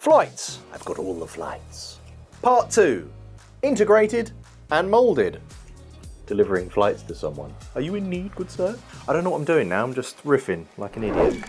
Flights. I've got all the flights. Part 2. Integrated and moulded. Delivering flights to someone. Are you in need, good sir? I don't know what I'm doing now, I'm just riffing like an idiot.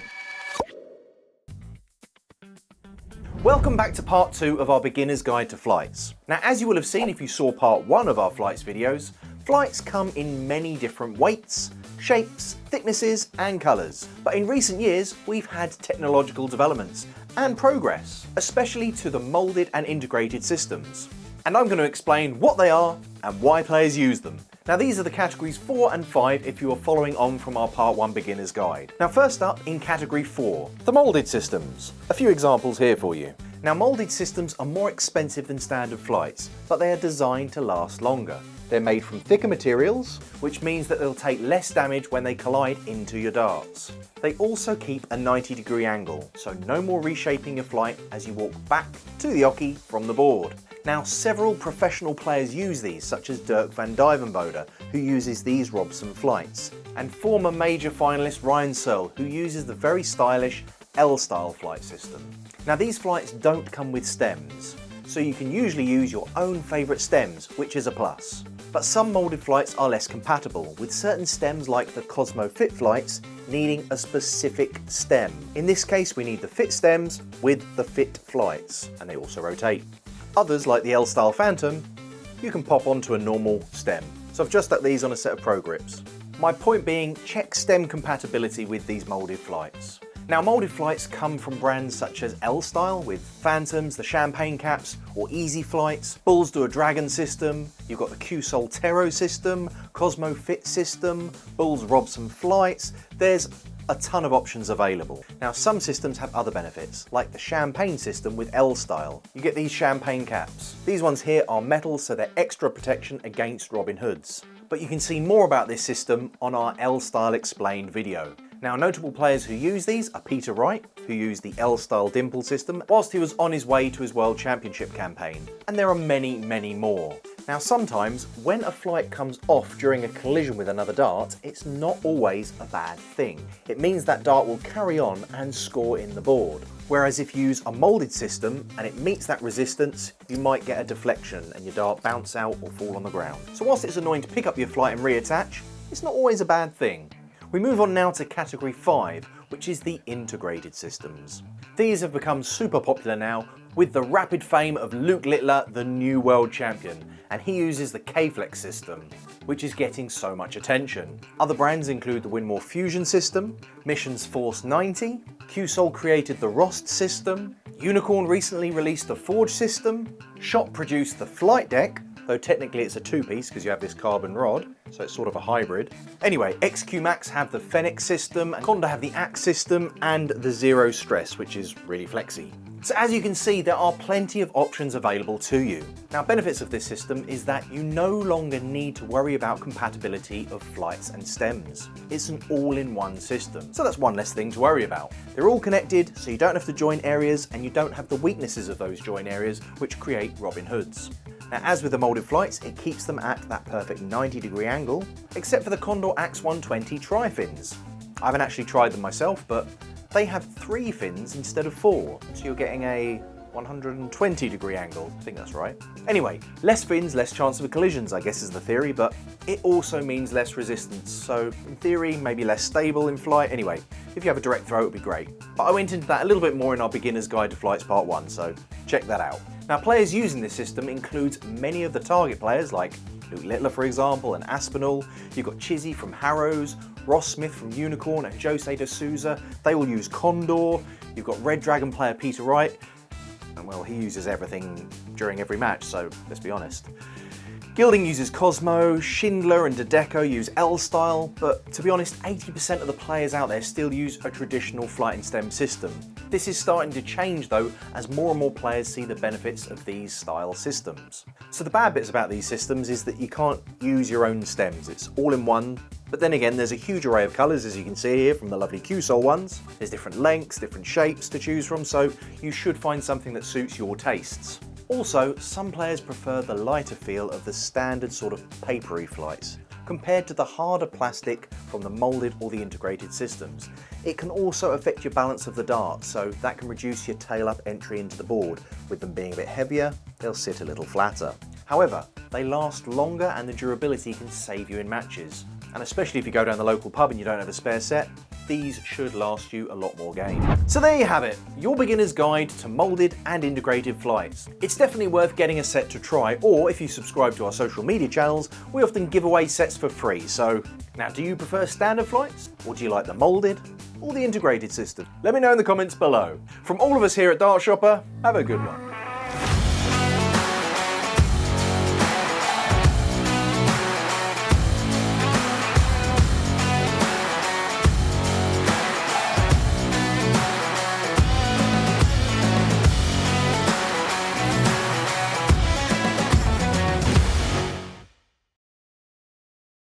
Welcome back to part 2 of our beginner's guide to flights. Now, as you will have seen if you saw part 1 of our flights videos, flights come in many different weights, shapes, thicknesses and colours. But in recent years, we've had technological developments and progress, especially to the moulded and integrated systems. And I'm going to explain what they are and why players use them. Now, these are the categories 4 and 5 if you are following on from our part 1 beginner's guide. Now, first up in category 4, the moulded systems. A few examples here for you. Now, moulded systems are more expensive than standard flights, but they are designed to last longer. They're made from thicker materials, which means that they'll take less damage when they collide into your darts. They also keep a 90-degree angle, so no more reshaping your flight as you walk back to the oche from the board. Now, several professional players use these, such as Dirk van Dijvenbode, who uses these Robson flights, and former major finalist Ryan Searle, who uses the very stylish L-style flight system. Now, these flights don't come with stems, so you can usually use your own favourite stems, which is a plus. But some moulded flights are less compatible, with certain stems like the Cosmo fit flights needing a specific stem. In this case, we need the fit stems with the fit flights, and they also rotate. Others, like the L-style Phantom, you can pop onto a normal stem. So I've just stuck these on a set of Pro Grips. My point being, check stem compatibility with these moulded flights. Now, moulded flights come from brands such as L-style with Phantoms, the champagne caps, or Easy Flights. Bulls do a Dragon system. You've got the Q-Sol Tero system, Cosmo Fit system, Bulls Robson flights. There's a ton of options available. Now, some systems have other benefits, like the champagne system with L-style. You get these champagne caps. These ones here are metal, so they're extra protection against Robin Hoods. But you can see more about this system on our L-style explained video. Now, notable players who use these are Peter Wright, who used the L-style dimple system whilst he was on his way to his World Championship campaign. And there are many, many more. Now, sometimes when a flight comes off during a collision with another dart, it's not always a bad thing. It means that dart will carry on and score in the board. Whereas if you use a moulded system and it meets that resistance, you might get a deflection and your dart bounce out or fall on the ground. So whilst it's annoying to pick up your flight and reattach, it's not always a bad thing. We move on now to category 5, which is the integrated systems. These have become super popular now with the rapid fame of Luke Littler, the new world champion, and he uses the K-Flex system, which is getting so much attention. Other brands include the Winmore Fusion system, Mission's Force 90, Q-Sol created the Rost system, Unicorn recently released the Forge system, Shot produced the Flight Deck, though technically it's a two-piece because you have this carbon rod, so it's sort of a hybrid. Anyway, XQ Max have the Fenix system, Conda have the Axe system, and the Zero Stress, which is really flexy. So as you can see, there are plenty of options available to you. Now, benefits of this system is that you no longer need to worry about compatibility of flights and stems. It's an all-in-one system, so that's one less thing to worry about. They're all connected, so you don't have to join areas, and you don't have the weaknesses of those join areas, which create Robin Hoods. Now, as with the moulded flights, it keeps them at that perfect 90-degree angle, except for the Condor Axe 120 tri-fins. I haven't actually tried them myself, but they have 3 fins instead of 4, so you're getting a 120-degree angle. I think that's right. Anyway, less fins, less chance of collisions, I guess is the theory, but it also means less resistance, so in theory, maybe less stable in flight. Anyway, if you have a direct throw, it would be great. But I went into that a little bit more in our Beginner's Guide to Flights Part 1, so check that out. Now, players using this system includes many of the target players like Luke Littler, for example, and Aspinall. You've got Chizzy from Harrows, Ross Smith from Unicorn, and Jose de Souza. They all use Condor. You've got Red Dragon player Peter Wright, and well, he uses everything during every match, so let's be honest. Gilding uses Cosmo, Schindler and Dedeco use L-style, but to be honest, 80% of the players out there still use a traditional flight and stem system. This is starting to change though, as more and more players see the benefits of these style systems. So the bad bits about these systems is that you can't use your own stems, it's all in one. But then again, there's a huge array of colours, as you can see here from the lovely Q-Sol ones. There's different lengths, different shapes to choose from, so you should find something that suits your tastes. Also, some players prefer the lighter feel of the standard sort of papery flights. compared to the harder plastic from the moulded or the integrated systems. It can also affect your balance of the dart, so that can reduce your tail-up entry into the board. With them being a bit heavier, they'll sit a little flatter. However, they last longer and the durability can save you in matches. And especially if you go down the local pub and you don't have a spare set, these should last you a lot more game. So there you have it, your beginner's guide to moulded and integrated flights. It's definitely worth getting a set to try, or if you subscribe to our social media channels, we often give away sets for free. So now, do you prefer standard flights, or do you like the moulded or the integrated system? Let me know in the comments below. From all of us here at Dartshopper, have a good one.